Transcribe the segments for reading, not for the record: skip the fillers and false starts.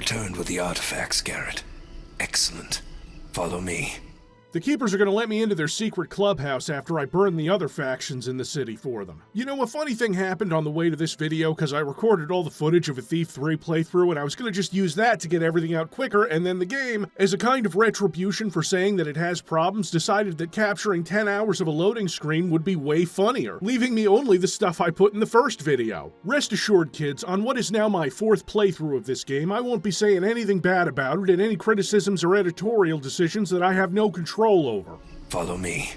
returned with the artifacts, Garrett. Excellent. Follow me. The Keepers are going to let me into their secret clubhouse after I burn the other factions in the city for them. You know, a funny thing happened on the way to this video because I recorded all the footage of a Thief 3 playthrough and I was going to just use that to get everything out quicker, and then the game, as a kind of retribution for saying that it has problems, decided that capturing 10 hours of a loading screen would be way funnier, leaving me only the stuff I put in the first video. Rest assured, kids, on what is now my 4th playthrough of this game, I won't be saying anything bad about it and any criticisms or editorial decisions that I have no control over. Follow me.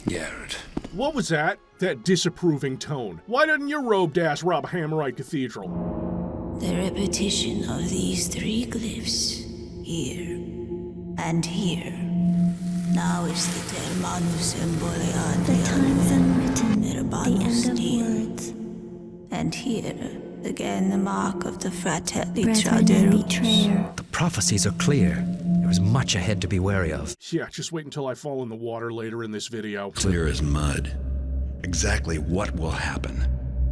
Garrett. What was that? That disapproving tone. Why didn't your robed ass rob Hammerite Cathedral? The repetition of these 3 glyphs, here and here. Now is the termanus embolian. The times unwritten, the end of words. And here, again the mark of the fratelli Brethren and betrayer. The prophecies are clear. There is much ahead to be wary of. Yeah, just wait until I fall in the water later in this video. Clear as mud. Exactly what will happen,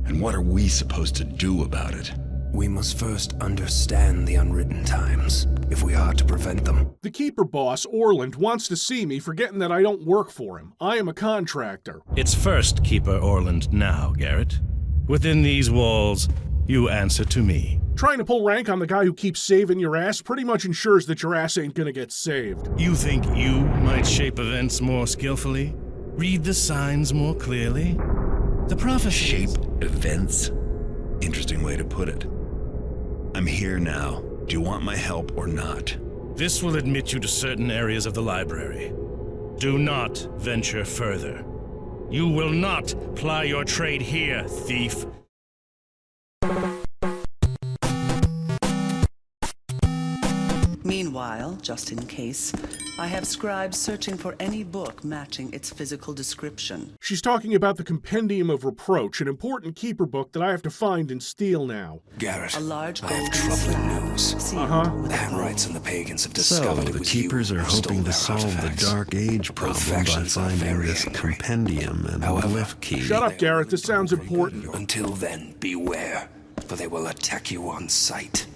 and what are we supposed to do about it? We must first understand the unwritten times, if we are to prevent them. The Keeper boss, Orland, wants to see me, forgetting that I don't work for him. I am a contractor. It's first Keeper Orland now, Garrett. Within these walls, you answer to me. Trying to pull rank on the guy who keeps saving your ass pretty much ensures that your ass ain't gonna get saved. You think you might shape events more skillfully? Read the signs more clearly? The prophecies... Shape events? Interesting way to put it. I'm here now. Do you want my help or not? This will admit you to certain areas of the library. Do not venture further. You will not ply your trade here, thief. Meanwhile, just in case, I have scribes searching for any book matching its physical description. She's talking about the Compendium of Reproach, an important Keeper book that I have to find and steal now. Garrett, A large I golden have troubling slab news. sealed with The a Hamrites and the pagans have discovered So, it the was Keepers you are who stole hoping to their solve the artifacts. Dark Age Both problem by factions are finding very this angry. compendium and the However, glyph key. Shut up, Garrett. This sounds important. Until then, beware, for they will attack you on sight.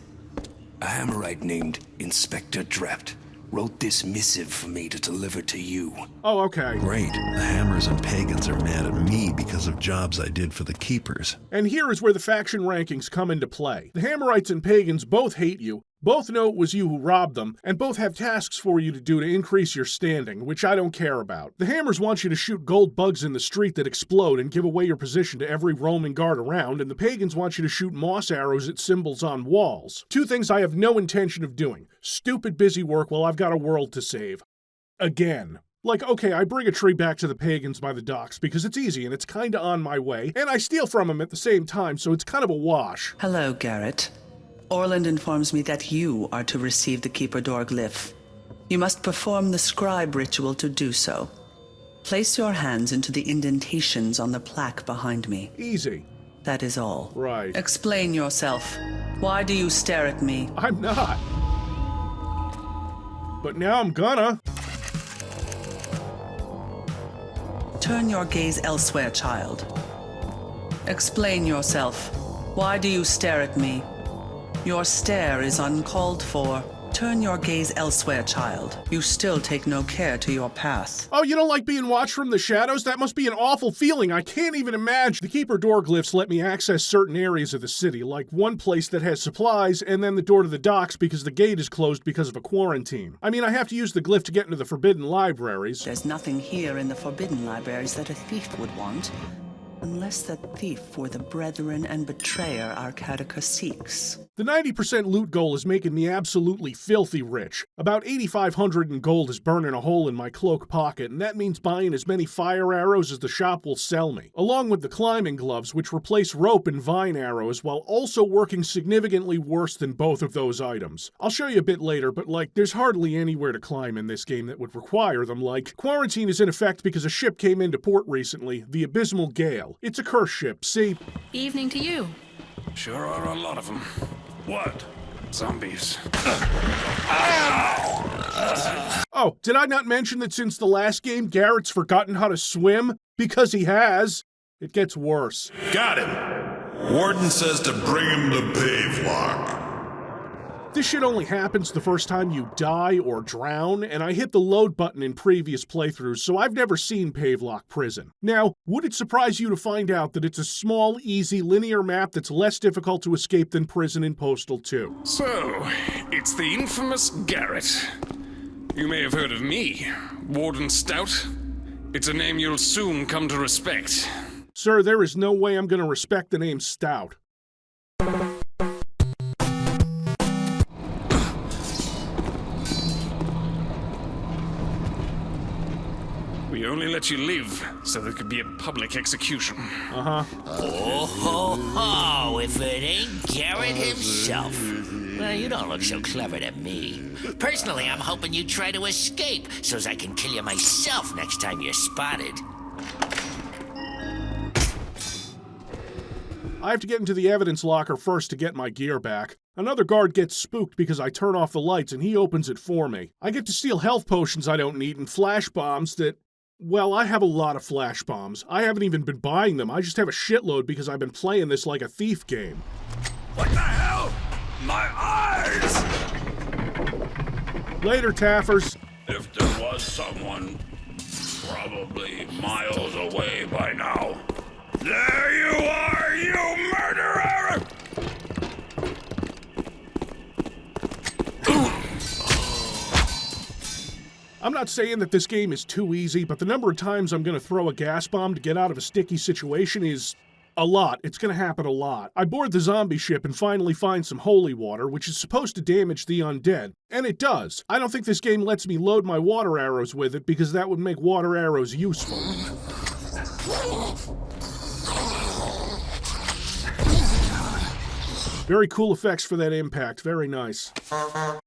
A Hammerite named Inspector Drept wrote this missive for me to deliver to you. Oh, okay. Great. The Hammers and Pagans are mad at me because of jobs I did for the Keepers. And here is where the faction rankings come into play. The Hammerites and Pagans both hate you, both know it was you who robbed them, and both have tasks for you to do to increase your standing, which I don't care about. The Hammers want you to shoot gold bugs in the street that explode and give away your position to every roaming guard around, and the Pagans want you to shoot moss arrows at symbols on walls. 2 things I have no intention of doing. Stupid busy work while I've got a world to save. Again. Like, okay, I bring a tree back to the Pagans by the docks because it's easy and it's kinda on my way, and I steal from them at the same time, so it's kind of a wash. Hello, Garrett. Orland informs me that you are to receive the Keeper Door glyph. You must perform the scribe ritual to do so. Place your hands into the indentations on the plaque behind me. Easy. That is all. Right. Explain yourself. Why do you stare at me? I'm not. But now I'm gonna. Turn your gaze elsewhere, child. Explain yourself. Why do you stare at me? Your stare is uncalled for. Turn your gaze elsewhere, child. You still take no care to your path. Oh, you don't like being watched from the shadows? That must be an awful feeling. I can't even imagine. The Keeper door glyphs let me access certain areas of the city, like one place that has supplies, and then the door to the docks because the gate is closed because of a quarantine. I mean, I have to use the glyph to get into the forbidden libraries. There's nothing here in the forbidden libraries that a thief would want. Unless that thief were the brethren and betrayer our Catechus seeks. The 90% loot goal is making me absolutely filthy rich. About 8,500 in gold is burning a hole in my cloak pocket, and that means buying as many fire arrows as the shop will sell me, along with the climbing gloves, which replace rope and vine arrows, while also working significantly worse than both of those items. I'll show you a bit later, but there's hardly anywhere to climb in this game that would require them, quarantine is in effect because a ship came into port recently, the Abysmal Gale. It's a curse ship, see? Evening to you. Sure are a lot of them. What? Zombies. Oh, did I not mention that since the last game, Garrett's forgotten how to swim? Because he has. It gets worse. Got him. Warden says to bring him the pave lock. This shit only happens the first time you die or drown, and I hit the load button in previous playthroughs, so I've never seen Pavelock Prison. Now, would it surprise you to find out that it's a small, easy, linear map that's less difficult to escape than Prison in Postal 2? So, it's the infamous Garrett. You may have heard of me, Warden Stout. It's a name you'll soon come to respect. Sir, there is no way I'm going to respect the name Stout. We only let you live so there could be a public execution. Uh-huh. Oh, ho, ho, if it ain't Garrett himself. Well, you don't look so clever to me. Personally, I'm hoping you try to escape so as I can kill you myself next time you're spotted. I have to get into the evidence locker first to get my gear back. Another guard gets spooked because I turn off the lights and he opens it for me. I get to steal health potions I don't need and flash bombs that... Well, I have a lot of flash bombs. I haven't even been buying them. I just have a shitload because I've been playing this like a thief game. What the hell? My eyes! Later, Taffers. If there was someone, probably miles away by now. There you are, you murderer! I'm not saying that this game is too easy, but the number of times I'm going to throw a gas bomb to get out of a sticky situation is a lot. It's going to happen a lot. I board the zombie ship and finally find some holy water, which is supposed to damage the undead. And it does. I don't think this game lets me load my water arrows with it because that would make water arrows useful. Very cool effects for that impact. Very nice.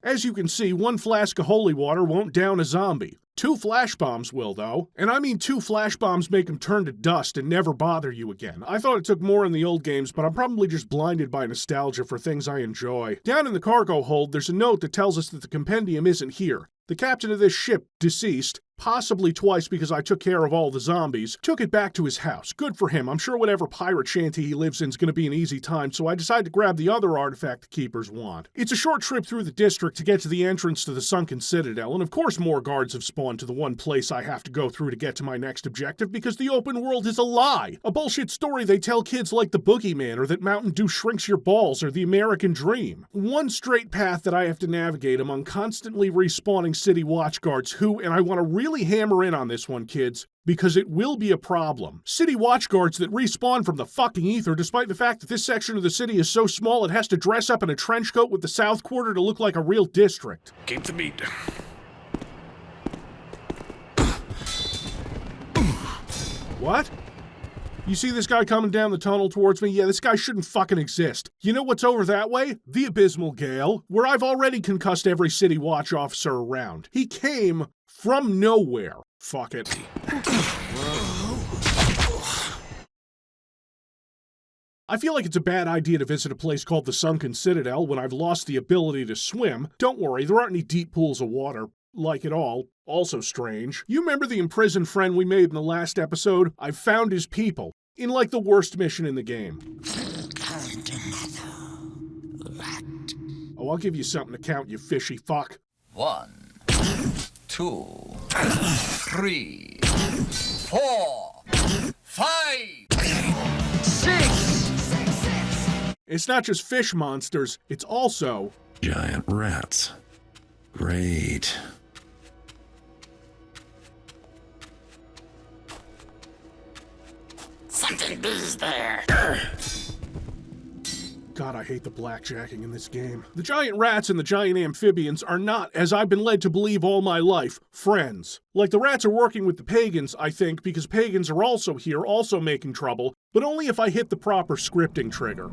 As you can see, one flask of holy water won't down a zombie. 2 flash bombs will, though. And I mean 2 flash bombs make them turn to dust and never bother you again. I thought it took more in the old games, but I'm probably just blinded by nostalgia for things I enjoy. Down in the cargo hold, there's a note that tells us that the compendium isn't here. The captain of this ship, deceased, possibly twice because I took care of all the zombies, took it back to his house. Good for him. I'm sure whatever pirate shanty he lives in is going to be an easy time, so I decided to grab the other artifact the keepers want. It's a short trip through the district to get to the entrance to the sunken citadel, and of course more guards have spawned to the one place I have to go through to get to my next objective because the open world is a lie. A bullshit story they tell kids like the Boogeyman or that Mountain Dew shrinks your balls or the American Dream. One straight path that I have to navigate among constantly respawning city watchguards who, and I want to really hammer in on this one, kids, because it will be a problem. City watchguards that respawn from the fucking ether despite the fact that this section of the city is so small it has to dress up in a trench coat with the South Quarter to look like a real district. Keep the beat. What? You see this guy coming down the tunnel towards me? Yeah, this guy shouldn't fucking exist. You know what's over that way? The Abysmal Gale, where I've already concussed every city watch officer around. He came from nowhere. Fuck it. I feel like it's a bad idea to visit a place called the Sunken Citadel when I've lost the ability to swim. Don't worry, there aren't any deep pools of water. Like it all. Also strange. You remember the imprisoned friend we made in the last episode? I've found his people. In like the worst mission in the game. Oh, I'll give you something to count, you fishy fuck. 1, 2, 3, 4, 5, 6. It's not just fish monsters, it's also... Giant rats. Great. Something is there. God, I hate the blackjacking in this game. The giant rats and the giant amphibians are not, as I've been led to believe all my life, friends. Like the rats are working with the pagans, I think, because pagans are also here, also making trouble, but only if I hit the proper scripting trigger.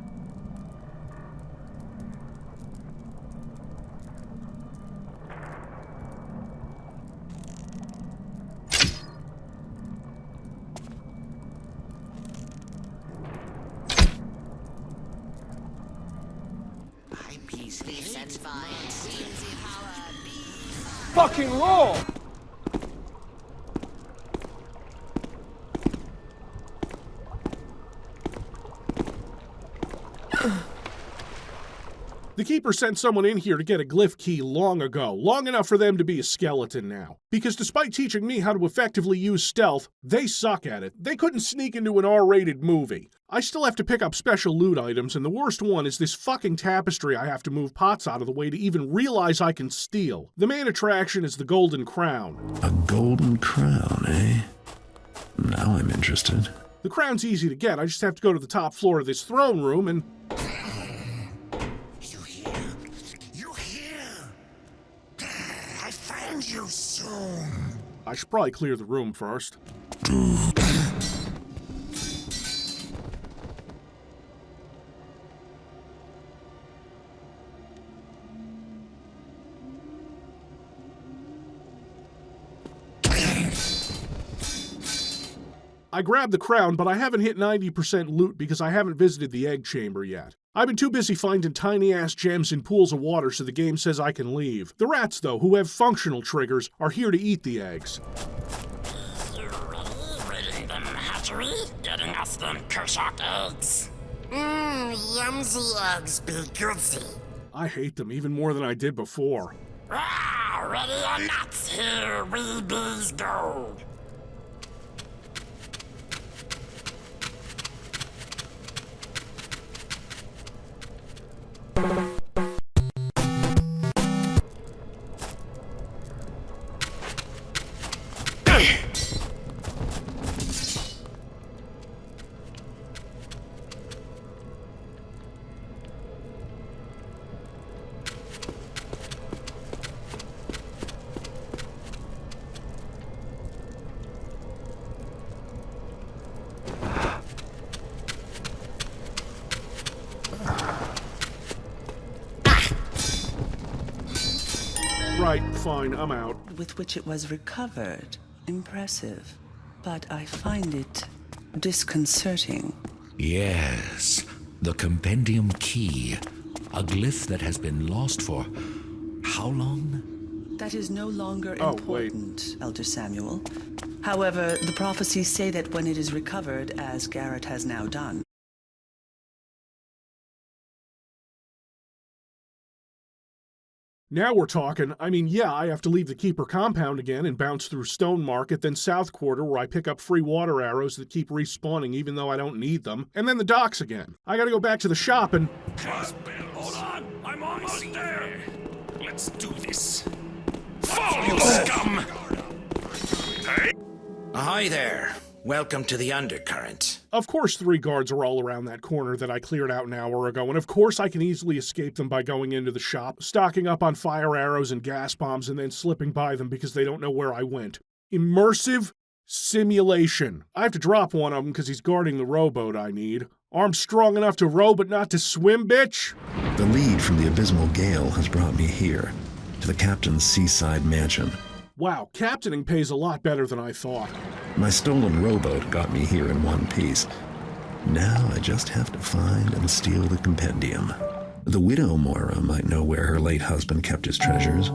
Fucking roll! The Keeper sent someone in here to get a glyph key long ago, long enough for them to be a skeleton now. Because despite teaching me how to effectively use stealth, they suck at it. They couldn't sneak into an R-rated movie. I still have to pick up special loot items, and the worst one is this fucking tapestry I have to move pots out of the way to even realize I can steal. The main attraction is the Golden Crown. A golden crown, eh? Now I'm interested. The crown's easy to get. I just have to go to the top floor of this throne room and... You here? I find you soon. I should probably clear the room first. I grabbed the crown, but I haven't hit 90% loot because I haven't visited the egg chamber yet. I've been too busy finding tiny-ass gems in pools of water so the game says I can leave. The rats, though, who have functional triggers, are here to eat the eggs. Ready them hatchery? Getting us them Kershak eggs. Yumsy eggs be goodsy. I hate them even more than I did before. Ready or not, here we bees go. Right, fine, I'm out. With which it was recovered. Impressive. But I find it disconcerting. Yes, the compendium key. A glyph that has been lost for how long? That is no longer important, Elder Samuel. However, the prophecies say that when it is recovered, as Garrett has now done, now we're talking. I mean, yeah, I have to leave the Keeper compound again and bounce through Stone Market, then South Quarter where I pick up free water arrows that keep respawning even though I don't need them, and then the docks again. I gotta go back to the shop and... Hold on, I'm almost there. Let's do this. Fall, you scum! Hey? Hi there. Welcome to the Undercurrent. Of course 3 guards are all around that corner that I cleared out an hour ago, and of course I can easily escape them by going into the shop, stocking up on fire arrows and gas bombs, and then slipping by them because they don't know where I went. Immersive simulation. I have to drop one of them because he's guarding the rowboat I need. Arms strong enough to row but not to swim, bitch? The lead from the abysmal gale has brought me here, to the captain's seaside mansion. Wow, captaining pays a lot better than I thought. My stolen rowboat got me here in one piece. Now I just have to find and steal the compendium. The widow Moira might know where her late husband kept his treasures.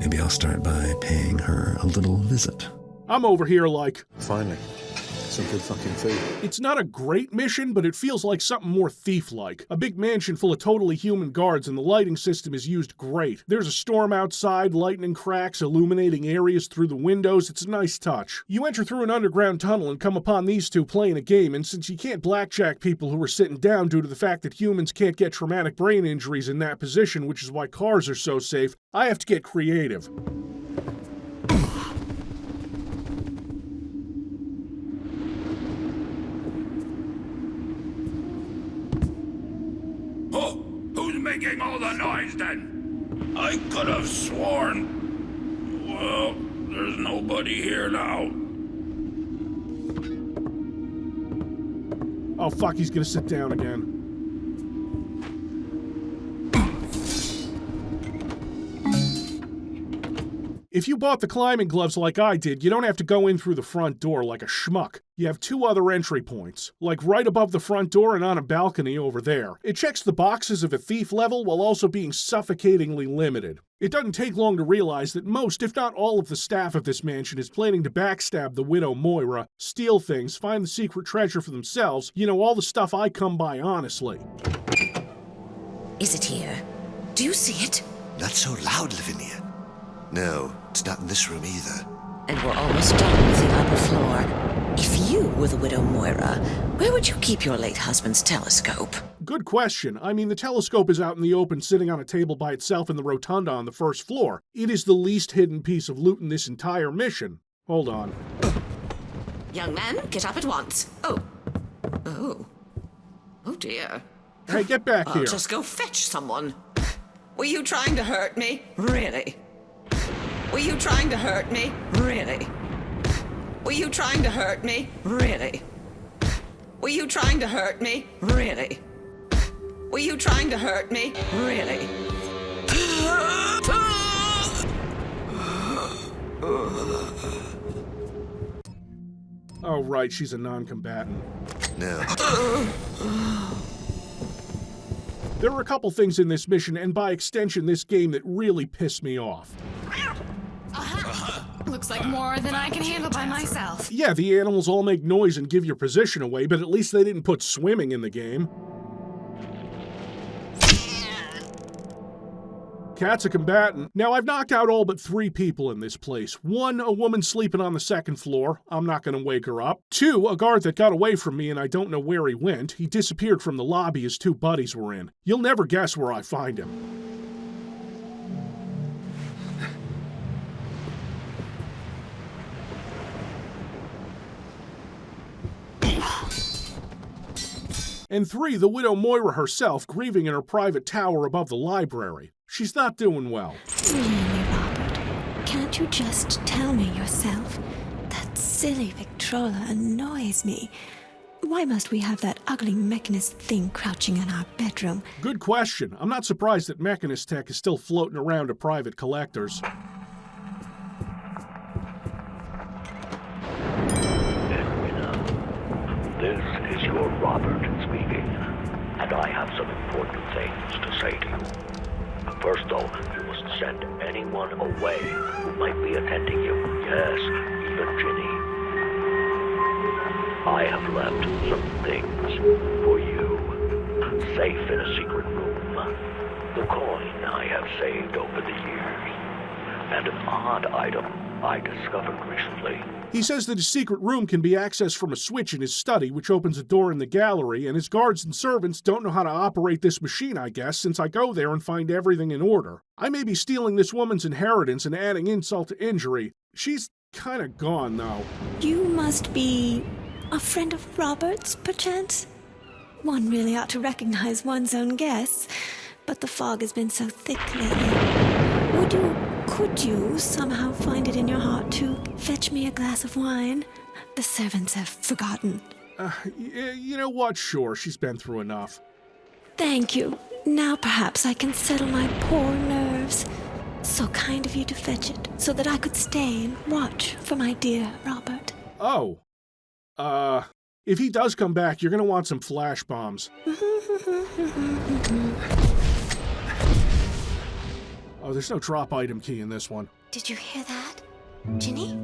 Maybe I'll start by paying her a little visit. I'm over here like... Finally. Some good fucking food. It's not a great mission, but it feels like something more thief-like. A big mansion full of totally human guards, and the lighting system is used great. There's a storm outside, lightning cracks, illuminating areas through the windows. It's a nice touch. You enter through an underground tunnel and come upon these two playing a game, and since you can't blackjack people who are sitting down due to the fact that humans can't get traumatic brain injuries in that position, which is why cars are so safe, I have to get creative. Making all the noise then? I could have sworn. Well, there's nobody here now. Oh fuck, he's gonna sit down again. If you bought the climbing gloves like I did, you don't have to go in through the front door like a schmuck. You have 2 other entry points, like right above the front door and on a balcony over there. It checks the boxes of a thief level while also being suffocatingly limited. It doesn't take long to realize that most, if not all, of the staff of this mansion is planning to backstab the widow Moira, steal things, find the secret treasure for themselves, you know, all the stuff I come by honestly. Is it here? Do you see it? Not so loud, Lavinia. No, it's not in this room either. And we're almost done with the upper floor. If you were the widow Moira, where would you keep your late husband's telescope? Good question. I mean, the telescope is out in the open sitting on a table by itself in the rotunda on the first floor. It is the least hidden piece of loot in this entire mission. Hold on. Young man, get up at once. Oh dear. Hey, get back here. I'll just go fetch someone. Were you trying to hurt me? Really? Were you trying to hurt me? Really? Were you trying to hurt me? Really? Were you trying to hurt me? Really? Were you trying to hurt me? Really? Oh, right, she's a non-combatant. No. There are a couple things in this mission, and by extension this game, that really piss me off. Looks like more than I can handle by myself. Yeah, the animals all make noise and give your position away, but at least they didn't put swimming in the game. Cat's a combatant. Now, I've knocked out all but 3 people in this place. 1, a woman sleeping on the 2nd floor. I'm not going to wake her up. 2, a guard that got away from me and I don't know where he went. He disappeared from the lobby his 2 buddies were in. You'll never guess where I find him. And 3, the widow Moira herself, grieving in her private tower above the library. She's not doing well. Really, Robert? Can't you just tell me yourself? That silly Victrola annoys me. Why must we have that ugly mechanist thing crouching in our bedroom? Good question. I'm not surprised that Mechanist Tech is still floating around to private collectors. This is your Robert speaking, and I have some important things to say to you. First, though, you must send anyone away who might be attending you. Yes, even Ginny. I have left some things for you. Safe in a secret room. The coin I have saved over the years. And an odd item I discovered recently. He says that his secret room can be accessed from a switch in his study, which opens a door in the gallery, and his guards and servants don't know how to operate this machine, I guess, since I go there and find everything in order. I may be stealing this woman's inheritance and adding insult to injury. She's kinda gone, though. You must be a friend of Robert's, perchance? One really ought to recognize one's own guests, but the fog has been so thick lately. Could you somehow find it in your heart to fetch me a glass of wine? The servants have forgotten. You know what? Sure, she's been through enough. Thank you. Now perhaps I can settle my poor nerves. So kind of you to fetch it, so that I could stay and watch for my dear Robert. Oh. If he does come back, you're gonna want some flash bombs. Oh, there's no drop item key in this one. Did you hear that? Ginny?